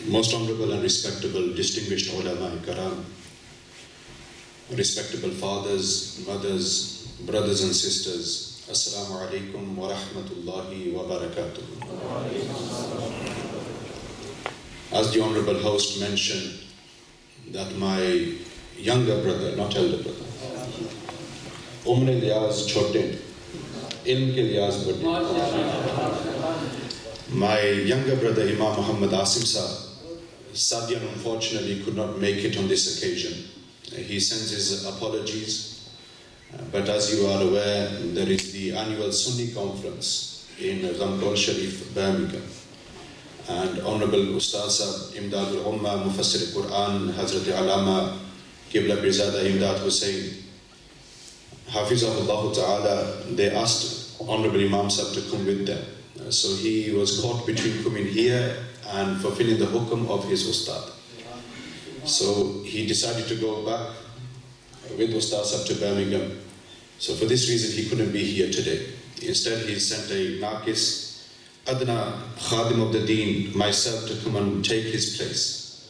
Most honorable and respectable, distinguished ulama karam, respectable fathers, mothers, brothers and sisters, Assalamu alaikum wa rahmatullahi wa barakatuh. As the honorable host mentioned, that my younger brother, not elder brother, umre liyaz chote, ilm ke liyaz bade. My younger brother, Imam Muhammad Sadian unfortunately could not make it on this occasion. He sends his apologies, but as you are aware, there is the annual Sunni conference in Ramkol Sharif, Birmingham. And Honorable Ustaz Imdad al-Ummah, Mufassir al-Quran, Hazrat Alama, Qibla Birzada Imdad Hussain, Hafizahullah Ta'ala, they asked Honorable Imam Sahib to come with them. So he was caught between coming here and fulfilling the hukum of his Ustad. So he decided to go back with Ustaz up to Birmingham. So for this reason he couldn't be here today. Instead he sent a Naqis, Adna Khadim of the Deen, myself, to come and take his place.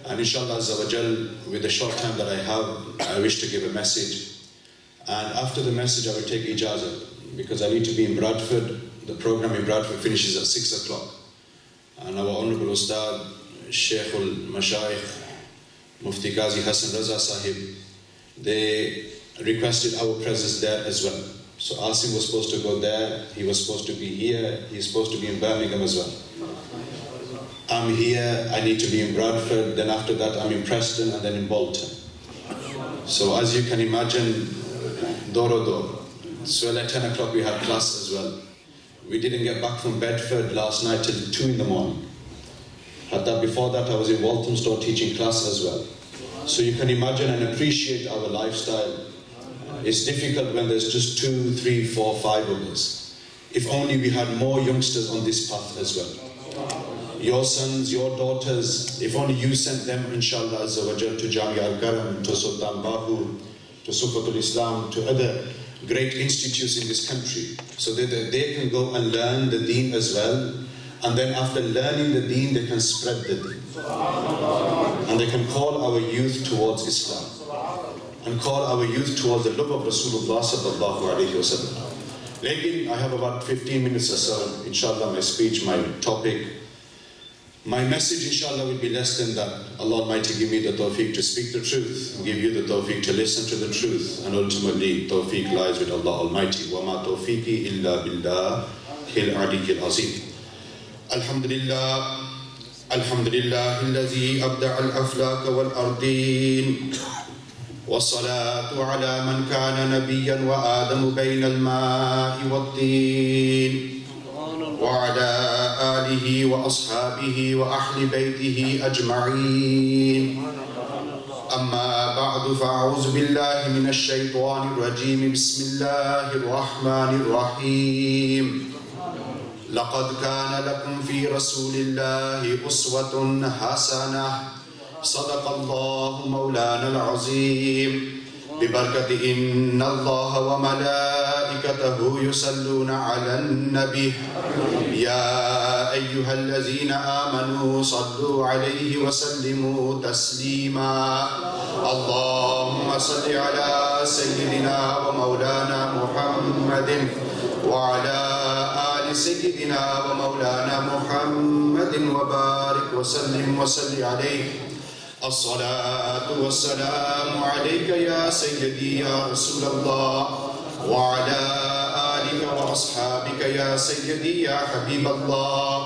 And inshallah Azza wa Jal, with the short time that I have, I wish to give a message. And after the message I will take ijazah, because I need to be in Bradford. The program in Bradford finishes at 6 o'clock. And our Honorable Ustad, Sheikh al-Mashayikh, Mufti Qazi Hassan Raza Sahib, they requested our presence there as well. So Asim was supposed to go there, he was supposed to be here, he's supposed to be in Birmingham as well. I'm here, I need to be in Bradford, then after that I'm in Preston and then in Bolton. So as you can imagine, Doro. So at 10 o'clock we had class as well. We didn't get back from Bedford last night till 2 in the morning. Before that I was in Walthamstow teaching class as well. So you can imagine and appreciate our lifestyle. It's difficult when there's just 2, 3, 4, 5 of us. If only we had more youngsters on this path as well. Your sons, your daughters, if only you sent them, inshallah Azza wa Jal, to Jamia Al-Karam, to Sultan Bahu, to Sufatul Islam, to other great institutes in this country, so that they can go and learn the deen as well, and then after learning the deen they can spread the deen, and they can call our youth towards Islam and call our youth towards the love of Rasulullah sallallahu alaihi wasallam. Again, I have about 15 minutes or so, inshallah, my speech, my topic. My message, inshallah, will be less than that. Allah Almighty give me the tawfiq to speak the truth, give you the tawfiq to listen to the truth, and ultimately, tawfiq lies with Allah Almighty. وَمَا تَوْفِيقِي إِلَّا بِاللَّهِ الْعَلِيِّ الْعَظِيمِ. Alhamdulillah, Alhamdulillah, الذي أبدع الأفلاك والأرضين, والصلاة على من كان نبيا وآدم بين الماء والطين, وعلى آله وأصحابه وأهل بيته أجمعين. أما بعد فأعوذ بالله من الشيطان الرجيم. بسم الله الرحمن الرحيم. لقد كان لكم في رسول الله أسوة حسنة. صدق الله مولانا العظيم. ببركة إن الله وملائكته يصلون على النبي يا أيها الذين آمنوا صلوا عليه وسلموا تسليما. اللهم صل على سيدنا ومولانا محمد وعلى آل سيدنا ومولانا محمد وبارك وسلم وصل عليه. الصلاة والسلام عليك يا سيدي يا رسول الله وعلى آلك وأصحابك يا سيدي يا حبيب الله.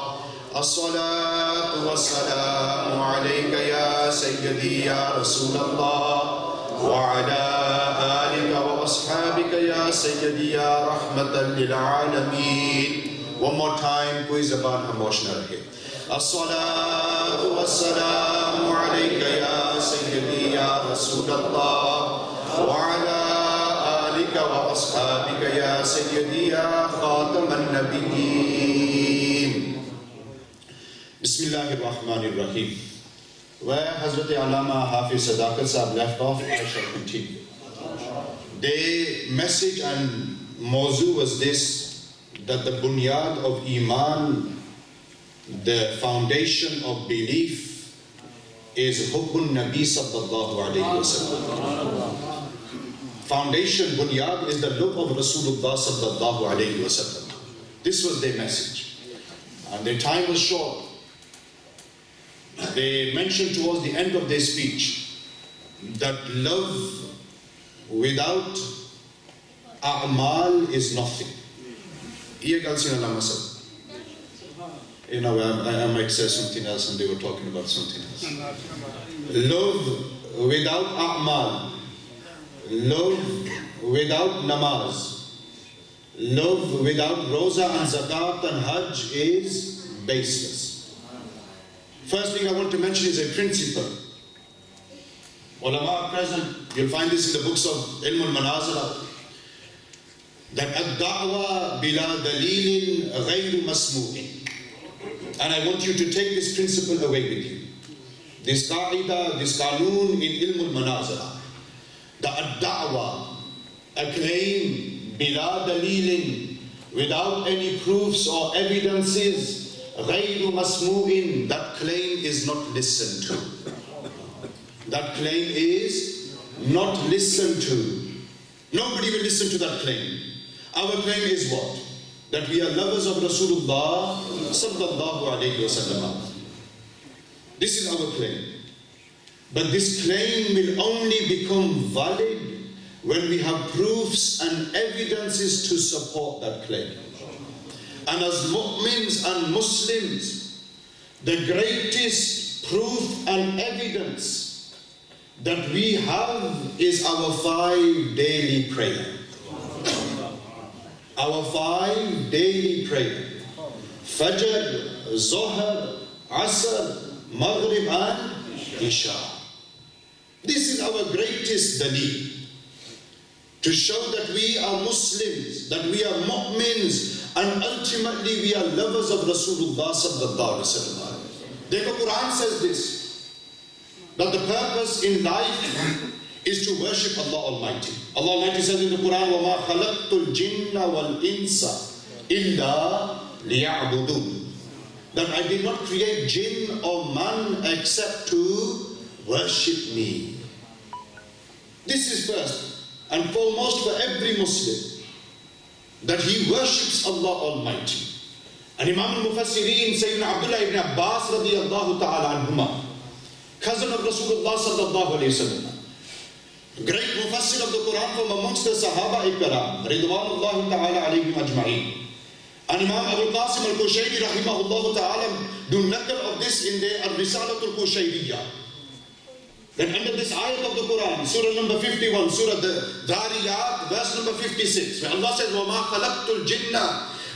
الصلاة والسلام عليك يا سيدي يا رسول الله وعلى آلك وأصحابك يا سيدي يا رحمة للعالمين. One more time, कोई ज़बान खामोश न रहे. الصلاة والسلام عليك يا سيدي يا رسول الله وعلى آلك وأصحابك يا سيدي يا خاتم النبيين. بسم الله الرحمن الرحيم. Where Hazrat Allama Hafiz Sadaqat Sahib left off, I shall continue. The message and mawzu was this, that the bunyad of Iman the foundation of belief is Hubbun Nabi sallallahu alayhi wa sallam. Foundation, bunyad, is the love of Rasulullah sallallahu alayhi wa sallam. This was their message. And their time was short. They mentioned towards the end of their speech that love without a'mal is nothing. You know, I might say something else and they were talking about something else. Love without a'mal, love without namaz, love without roza and zakat and hajj is baseless. First thing I want to mention is a principle. Ulama are present, you'll find this in the books of Ilm al-Manazara, that ad-da'wa bila dalilin ghayru masmu'in. And I want you to take this principle away with you. This qaida, this qanoon in Ilm al-Manazara. The ad-da'wa, a claim bila dalilin, without any proofs or evidences, ghayru masmu'in, that claim is not listened to. That claim is not listened to. Nobody will listen to that claim. Our claim is what? That we are lovers of Rasulullah sallallahu alayhi wa sallam. This is our claim. But this claim will only become valid when we have proofs and evidences to support that claim. And as mu'mins and Muslims, the greatest proof and evidence that we have is our 5 daily prayer. Our 5 daily prayer. Fajr, Zohar, Asr, Maghrib and Isha. This is our greatest dalil. To show that we are Muslims, that we are mu'mins, and ultimately we are lovers of Rasulullah sallallahu alaihi wasallam. The Quran says this, that the purpose in life is to worship Allah Almighty. Allah Almighty says in the Quran, وَمَا خَلَقْتُ الْجِنَّ وَالْإِنسَ إِلَّا لِيَعْبُدُونَ. That I did not create jinn or man except to worship me. This is first and foremost for every Muslim, that he worships Allah Almighty. And Imam al-Mufassirin, Sayyidina Abdullah ibn Abbas radiyallahu ta'ala anhuma, cousin of Rasulullah sallallahu alayhi wa sallam, great mufassir of the Quran from amongst the Sahaba Ikram, Ridwanullahi ta'ala alayhim ajma'in. And Imam Abu Qasim al-Qushayri rahimahullah ta'ala do nakal of this in their Al-Risalatul Qushayriya. Then under this ayat of the Quran, surah number 51, surah the Dhariyat, verse number 56, where Allah says, وَمَا خَلَقْتُ الْجِنَّ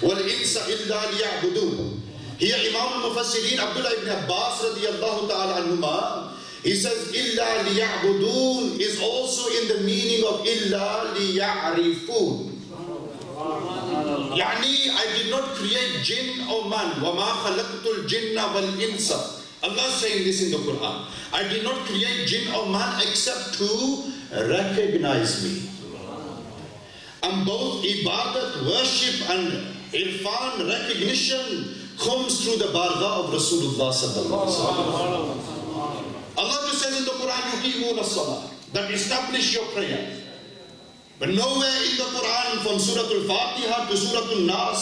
وَالْإِنسَ إِلَّا لِيَعْبُدُونَ. Here Imam al-Mufassirin Abdullah ibn Abbas radiyallahu ta'ala anhuma, he says, إِلَّا لِيَعْبُدُونَ is also in the meaning of إِلَّا لِيَعْرِفُونَ. Yani, I did not create jinn or man. وَمَا خَلَقْتُ الْجِنَّ وَالْإِنسَ. Allah is saying this in the Quran. I did not create jinn or man except to recognize me. And both ibadat, worship and irfan, recognition, comes through the bargah of Rasulullah sallallahu alaihi wasallam. Allah says in the Quran, yuqimuna as-salah, that establish your prayer. But nowhere in the Quran, from Surah Al-Fatiha to Surah Al-Nas,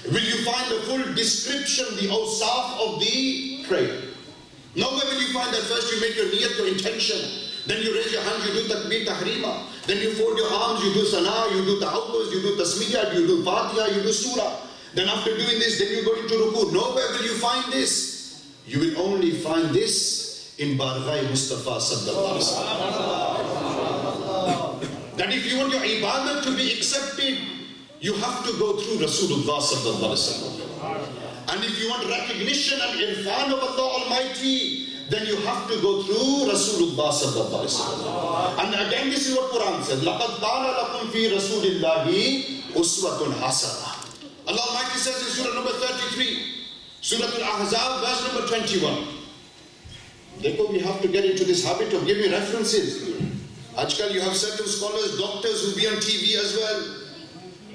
will you find the full description, the awsaf of the prayer. Nowhere will you find that first you make your niyat, your intention, then you raise your hands, you do takbir tahrima, then you fold your arms, you do sana, you do ta'awuz, you do tasmiyat, you do fatiha, you do surah. Then after doing this, then you go into ruku. Nowhere will you find this. You will only find this in Barghai Mustafa sallallahu alaihi wasallam. That if you want your ibadah to be accepted, you have to go through Rasulullah sallallahu alaihi wasallam. And if you want recognition and irfan of Allah Almighty, then you have to go through Rasulullah sallallahu alaihi wasallam. And again, this is what Quran says: لَقَدْ كَانَ لَكُمْ فِي رَسُولِ اللَّهِ أُسْوَةٌ حَسَنَةٌ. Allah Almighty says in Surah number 33, Surah Al-Ahzab, verse number 21. Therefore, we have to get into this habit of giving references. Ajkal, you have certain scholars, doctors who be on TV as well,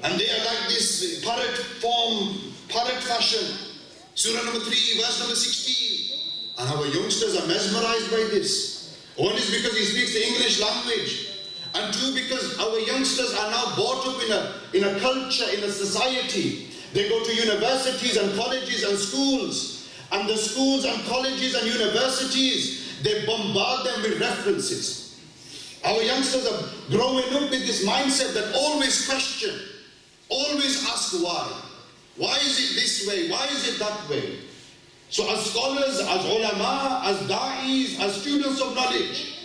and they are like this parrot form, parrot fashion, Surah number 3, verse number 16. And our youngsters are mesmerized by this. One is because he speaks the English language. And two, because our youngsters are now brought up in a culture, in a society. They go to universities and colleges and schools. And the schools and colleges and universities, they bombard them with references. Our youngsters are growing up with this mindset that always question, always ask why. Why is it this way? Why is it that way? So as scholars, as ulama, as da'is, as students of knowledge,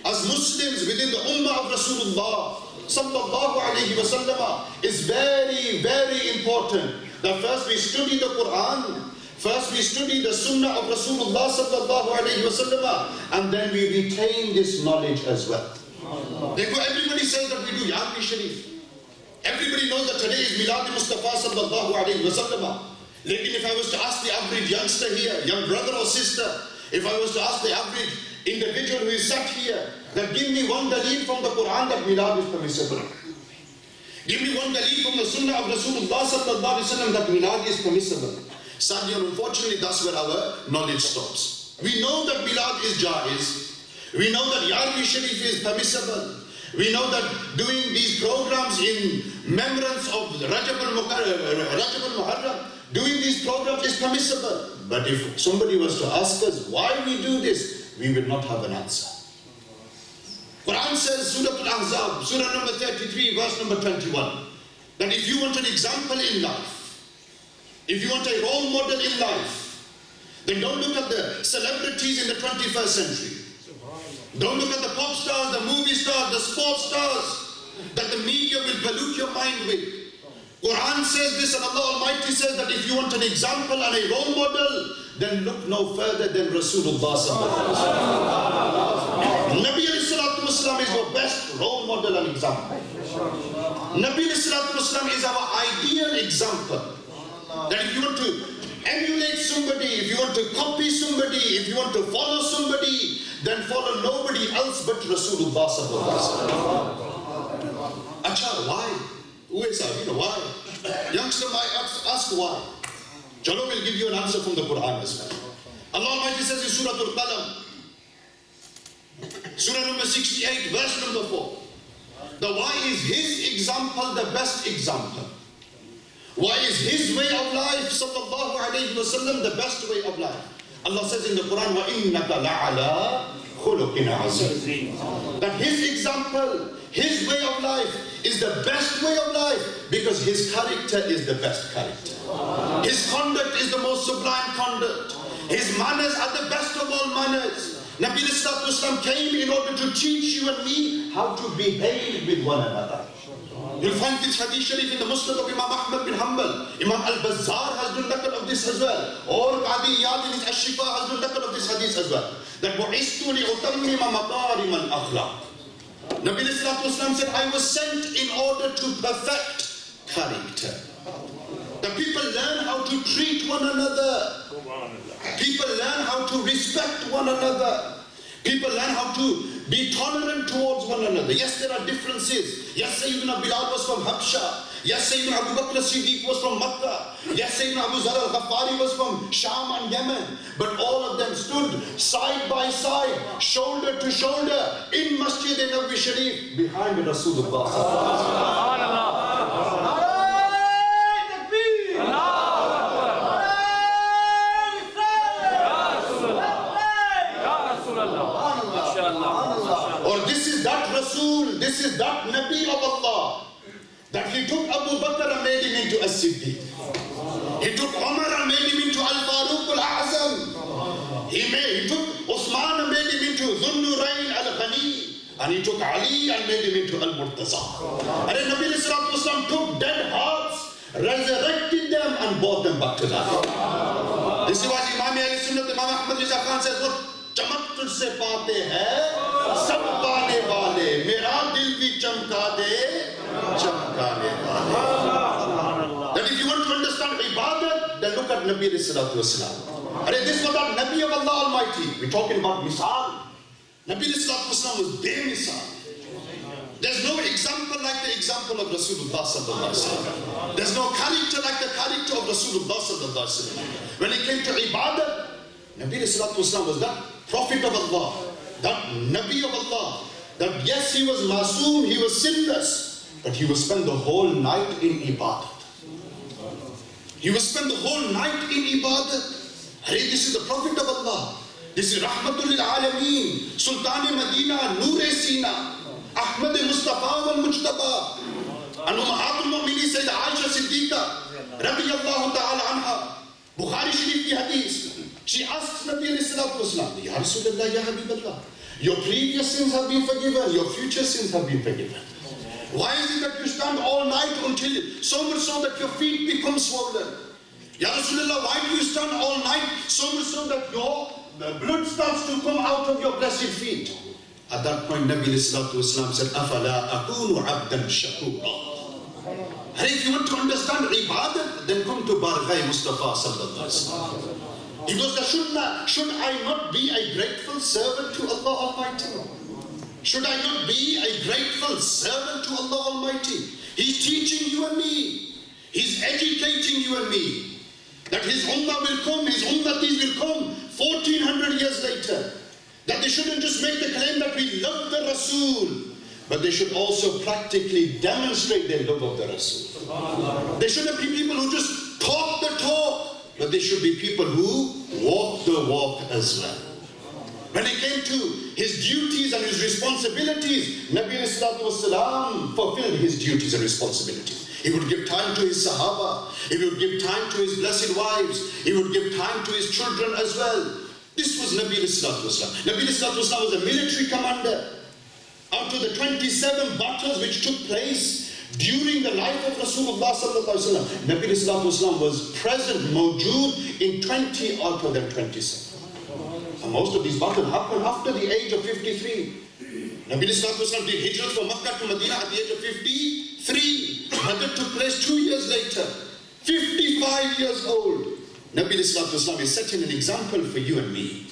as Muslims within the ummah of Rasulullah sallallahu alayhi wa sallam, is very, very important that first we study the Quran, first we study the Sunnah of Rasulullah sallallahu alayhi wa sallam, and then we retain this knowledge as well. Everybody says that we do Yarbi Sharif. Everybody knows that today is Milaad Mustafa sallallahu alayhi wa sallam. Lekin if I was to ask the average youngster here, young brother or sister, if I was to ask the average individual who is sat here, that give me one daleel from the Quran that Milaad is permissible. Give me one daleel from the Sunnah of Rasulullah sallallahu alayhi wa sallam that Milaad is permissible. Sadly and unfortunately, that's where our knowledge stops. We know that Milaad is jaiz. We know that Yarbi Sharif is permissible. We know that doing these programs in remembrance of Rajab al-Muharram, doing these programs is permissible. But if somebody was to ask us why we do this, we will not have an answer. Quran says, Surah Al-Ahzab, Surah number 33, verse number 21, that if you want an example in life, if you want a role model in life, then don't look at the celebrities in the 21st century. Don't look at the pop stars, the movie stars, the sports stars that the media will pollute your mind with. Quran says this, and Allah Almighty says that if you want an example and a role model, then look no further than Rasulullah sallallahu alaihi wasallam. Nabi alayhi salatu wasalam is your best role model and example. Nabi alayhi salatu wasalam is our ideal example. That if you want to emulate somebody, if you want to copy somebody, if you want to follow somebody, then follow nobody else but Rasulullah sallallahu alaihi wasallam. Acha, why? Why? Youngster might ask why. Chalo will give you an answer from the Quran as well. Allah Almighty says in Surah Al-Qalam, Surah number 68, verse number 4, that why is his example the best example? Why is his way of life, sallallahu alayhi wa sallam, the best way of life? Allah says in the Quran, وَإِنَّكَ لَعَلَىٰ خُلُقٍ عَظِيمٍ. That his example, his way of life is the best way of life because his character is the best character. His conduct is the most sublime conduct. His manners are the best of all manners. Nabi Islam came in order to teach you and me how to behave with one another. You'll find this hadith sharif in the Musnad of Imam Ahmad bin Hanbal. Imam al-Bazzar has done nakal of this as well. Or Qadi Iyad in his Ash-Shifa has done nakal of this hadith as well. That وَعِسْتُ لِأُتَمِّمَ مَقَارِمَ الْأَخْلَاقِ. Nabi Islam said, I was sent in order to perfect character. The people learn how to treat one another. People learn how to respect one another. People learn how to be tolerant towards one another. Yes, there are differences. Yes, Sayyidina Bilal was from Habsha. Yes, Sayyidina Abu Bakr as-Siddiq was from Makkah. Yes, Sayyidina Abu Zar al-Ghaffari was from Sham and Yemen. But all of them stood side by side, shoulder to shoulder, in Masjid Nabawi Sharif, behind Rasulullah. SubhanAllah. This is that Nabi of Allah, that he took Abu Bakr and made him into as-Siddiq. He took Umar and made him into Al-Faruq Al-Azam. He took Uthman and made him into Dhun-Nurayn Al-Ghani. And he took Ali and made him into Al-Murtaza. And then Nabi Islam took dead hearts, resurrected them and brought them back to life. This is what Imam Ahl-Sunnat, Imam Ahmad Riza Khan says, what चमक तुझसे पाते हैं सब पाने वाले मेरा दिल भी चमका दे चमकाने वाले. That if you want to understand ibadat, then look at Nabi sallallahu alaihi wasallam. This was that Nabi of Allah Almighty. We're talking about misal. Nabi sallallahu alaihi wasallam was their misal. There's no example like the example of Rasulullah sallallahu alaihi wasallam. There's no character like the character of Rasulullah sallallahu alaihi wasallam. When it came to ibadah, Nabi Wasallam was that Prophet of Allah, that Nabi of Allah, that yes, he was masoom, he was sinless, but he would spend the whole night in ibadah. He would spend the whole night in ibadah. Hey, this is the Prophet of Allah. This is Rahmatul lil Alameen, Sultan Medina, Noor Sina, Ahmad Mustafa wal Mujtaba, and Ummahatul Mu'minin Sayyidah Aisha Siddiqa, radiyallahu ta'ala anha. Bukhari Sharif ki hadith. She asks Nabi alayhi salatu wasalam, Ya Rasulullah, Ya Habiballah, your previous sins have been forgiven, your future sins have been forgiven. Why is it that you stand all night until so much so that your feet become swollen? Ya Rasulullah, why do you stand all night so much so that your blood starts to come out of your blessed feet? At that point, Nabi alayhi salatu wasalam said, Afala akunu abdan shakura. And if you want to understand ibadah, then come to Barghai Mustafa sallallahu alaihi wasallam. He goes, should I not be a grateful servant to Allah Almighty? Should I not be a grateful servant to Allah Almighty? He's teaching you and me. He's educating you and me. That his ummah will come, his ummatis will come 1400 years later. That they shouldn't just make the claim that we love the Rasul, but they should also practically demonstrate their love of the Rasul. They shouldn't be people who just talk the talk, but they should be people who walk the walk as well. When it came to his duties and his responsibilities, Nabi Wasallam fulfilled his duties and responsibilities. He would give time to his Sahaba, he would give time to his blessed wives, he would give time to his children as well. This was Nabi Wasallam. Nabi Wasallam was a military commander. Out of the 27 battles which took place during the life of Rasulullah sallallahu alaihi wasallam, Nabi Wasallam was present, mawjood, in 20 out of them 27. And most of these battles happened after the age of 53. Nabi Wasallam did hijrah from Makkah to Medina at the age of 53. Badr took place 2 years later, 55 years old. Nabi Wasallam is setting an example for you and me.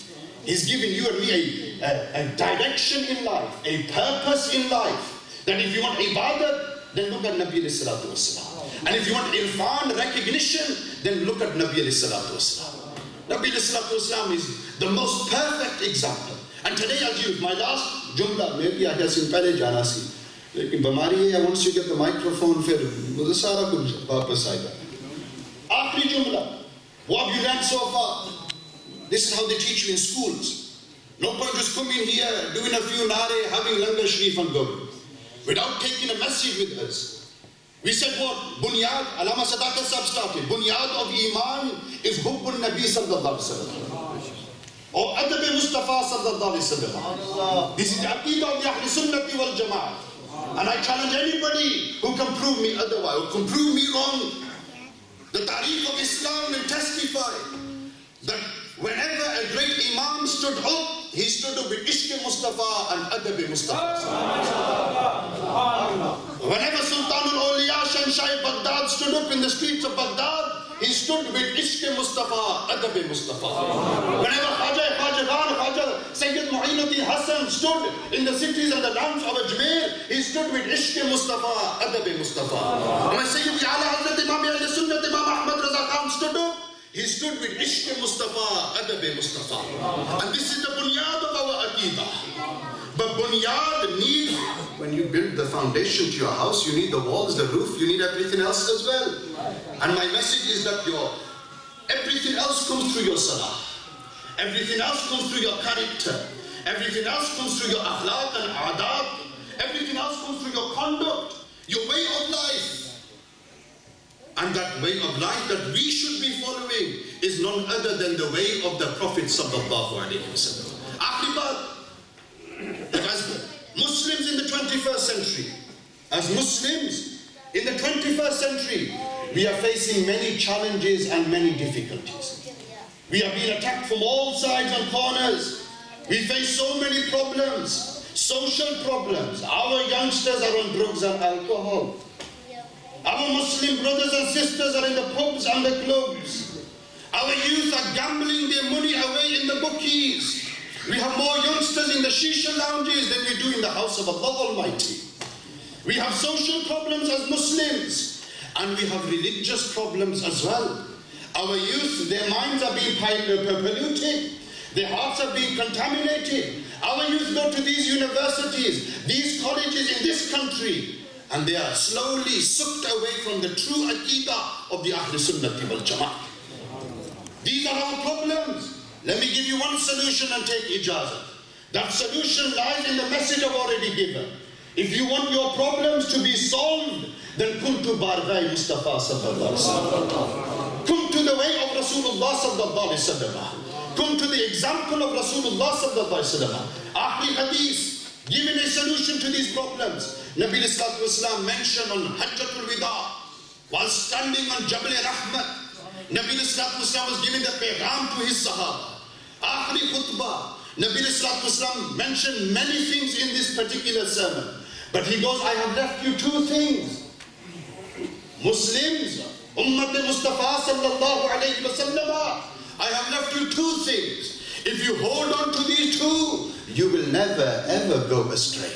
He's giving you and me a direction in life, a purpose in life. That if you want ibadat, then look at Nabi sallallahu alaihi wasallam. And if you want irfan, recognition, then look at Nabi sallallahu alaihi wasallam. Nabi sallallahu alaihi wasallam is the most perfect example. And today I'll use my last jumla. Maybe I have seen pehle jana si. Lekin bamari hai, once you get the microphone, fir mujhe sara kuch wapas aayega. Aakhri jumla. What have you learned so far? This is how they teach you in schools. No point just coming here, doing a few nare, having langar sharif and going, without taking a message with us. We said what? Bunyad, Alama Sadaqah Sahib started. Bunyad of Iman is Hubbun Nabi sallallahu alaihi wasallam. Or Adab Mustafa sallallahu alaihi wasallam. This is the Aqidah of the Ahl Sunnati wal Jama'ah. And I challenge anybody who can prove me otherwise, who can prove me wrong. The Tariq of Islam will testify that whenever a great Imam stood up, he stood up with Ishq Mustafa and Adab Mustafa. Whenever Sultanul Awliya Shanshai Baghdad stood up in the streets of Baghdad, he stood with Ishq Mustafa, Adab Mustafa. Whenever Khaja Sayyid Mu'inuddin Hassan stood in the cities and the lands of Ajmer, he stood with Ishq Mustafa, Adab Mustafa. When Sayyid Ala Hazrat Imam Ahl Sunnat Imam Ahmad Raza Khan stood up, he stood with Ishq Mustafa, Adab Mustafa. And this is the bunyad of our Aqidah. But bunyad needs, when you build the foundation to your house, you need the walls, the roof, you need everything else as well. And my message is that everything else comes through your salah. Everything else comes through your character. Everything else comes through your akhlaq and adab. Everything else comes through your conduct, your way of life. And that way of life that we should be following is none other than the way of the Prophet sallallahu alaihi wasallam. As Muslims in the 21st century, as Muslims in the 21st century, we are facing many challenges and many difficulties. We are being attacked from all sides and corners. We face so many problems, social problems. Our youngsters are on drugs and alcohol. Our Muslim brothers and sisters are in the pubs and the clubs. Our youth are gambling their money away in the bookies. We have more youngsters in the shisha lounges than we do in the house of Allah Almighty. We have social problems as Muslims, and we have religious problems as well. Our youth, their minds are being polluted. Their hearts are being contaminated. Our youth go to these universities, these colleges in this country, and they are slowly sucked away from the true Aqidah of the Ahl Sunnati wal Jama'ah. These are our problems. Let me give you one solution and take ijazah. That solution lies in the message I've already given. If you want your problems to be solved, then come to Barghai Mustafa sallallahu alaihi wasallam. Come to the way of Rasulullah sallallahu alaihi wasallam. Come to the example of Rasulullah sallallahu alaihi wasallam. Ahli Hadith, giving a solution to these problems. Nabi sallallahu alaihi wasallam mentioned on Hajjatul Wida, while standing on Jabal Rahmat, Nabi sallallahu alaihi wasallam was giving the Paygam to his Sahaba. Akhri khutbah, Nabi sallallahu alaihi wasallam mentioned many things in this particular sermon. But he goes, I have left you two things. Muslims, Ummat Mustafa sallallahu alayhi wa sallam, I have left you two things. If you hold on to these two, you will never ever go astray.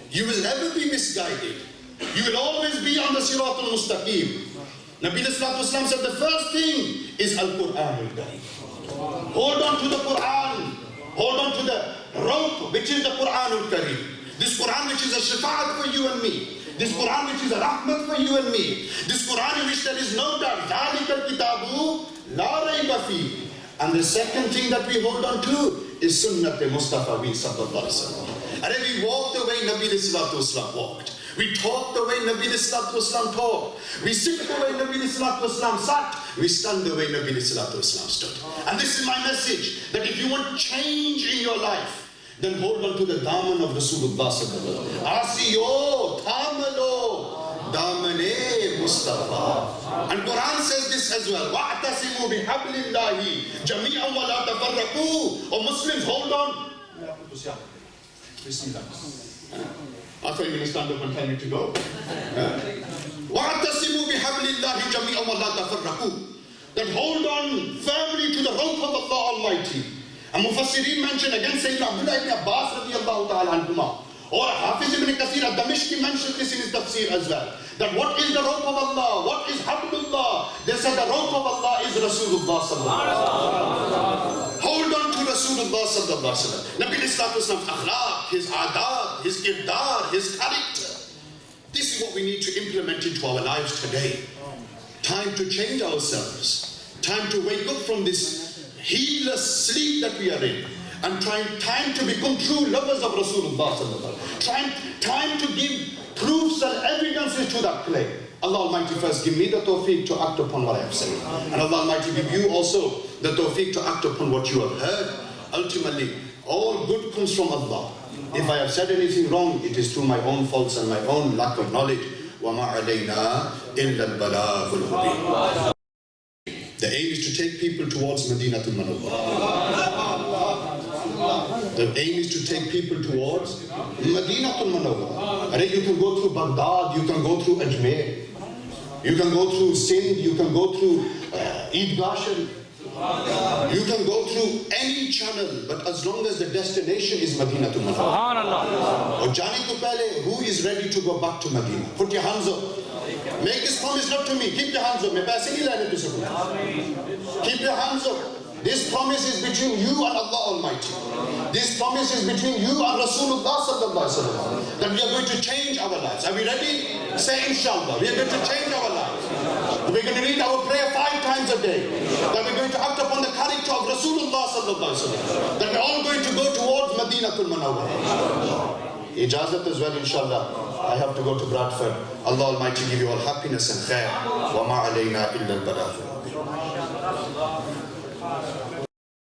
You will never be misguided. You will always be on the Sirat al-Mustaqim. Nabi sallallahu alayhi wa sallam said the first thing is Al-Quran al-Karim. Hold on to the Quran. Hold on to the rope which is the Quran al-Karim. This Quran which is a shafa'at for you and me. This Quran which is a rahmat for you and me. This Quran in which there is no doubt. ذَلِكَ الْكِتَابُ لَا رَيْبَ فِيهِ. And the second thing that we hold on to is Sunnat Mustafa sallallahu alaihi wasallam. And then we walked the way Nabi sallallahu alaihi wasallam walked. We talked the way Nabi sallallahu alaihi wasallam talked. We sit the way Nabi sallallahu alaihi wasallam sat. We stand the way Nabi sallallahu alaihi wasallam stood. And this is my message, that if you want change in your life, then hold on to the daman of Rasulullah sallallahu alaihi wasallam. Asiyo, thamalo, damane Mustafa. And Quran says this as well. Wa'tasimu bihablillahi jami'an wa la tafarraqu. O Muslims, hold on. I thought you were going to stand up and tell me to go. وَاعْتَصِمُوا بِحَبْلِ اللَّهِ جَمِيعًا وَلَا تَفَرَّقُوا. That hold on firmly to the rope of Allah Almighty. And Mufassirin mentioned again Sayyidina Abdullah ibn Abbas radiyallahu ta'ala anhuma. Or Hafiz ibn Kathir al-Damashqi mentioned this in his tafsir as well. That what is the rope of Allah? What is Hablullah? They said the rope of Allah is Rasulullah sallallahu alaihi wasallam. Hold on to Rasulullah sallallahu alaihi wasallam. Nabi sallallahu alaihi wasallam's akhlaq, his adab, his kirdar, his character. This is what we need to implement into our lives today. Time to change ourselves. Time to wake up from this heedless sleep that we are in. And time to become true lovers of Rasulullah sallallahu alaihi wasallam. Time to give proofs and evidences to that claim. Allah Almighty first give me the tawfiq to act upon what I have said. And Allah Almighty give you also the tawfiq to act upon what you have heard. Ultimately, all good comes from Allah. If I have said anything wrong, it is through my own faults and my own lack of knowledge. وَمَا عَلَيْنَا إِلَّا الْبَلَاغُ الْمُبِينُ. The aim is to take people towards Madinatul Munawwarah. The aim is to take people towards Madinatul Munawwarah. You can go through Baghdad, you can go through Ajmer, you can go through Sindh, you can go through Eidgah, you can go through any channel, but as long as the destination is Madinatul Munawwarah. Or jane to pehle, who is ready to go back to Medina? Put your hands up. Make this promise not to me. Keep your hands up. Keep your hands up. This promise is between you and Allah Almighty. This promise is between you and Rasulullah sallallahu alaihi wasallam. That we are going to change our lives. Are we ready? Say inshallah. We are going to change our lives. We're going to read our prayer 5 times a day. That we're going to act upon the character of Rasulullah sallallahu alaihi wasallam. That we're all going to go towards Madinatul Munawwarah. Ijazat as well, inshallah. I have to go to Bradford. Allah Almighty give you all happiness and khair. وَمَا عَلَيْنَا إِلَّا الْبَلَاغُ.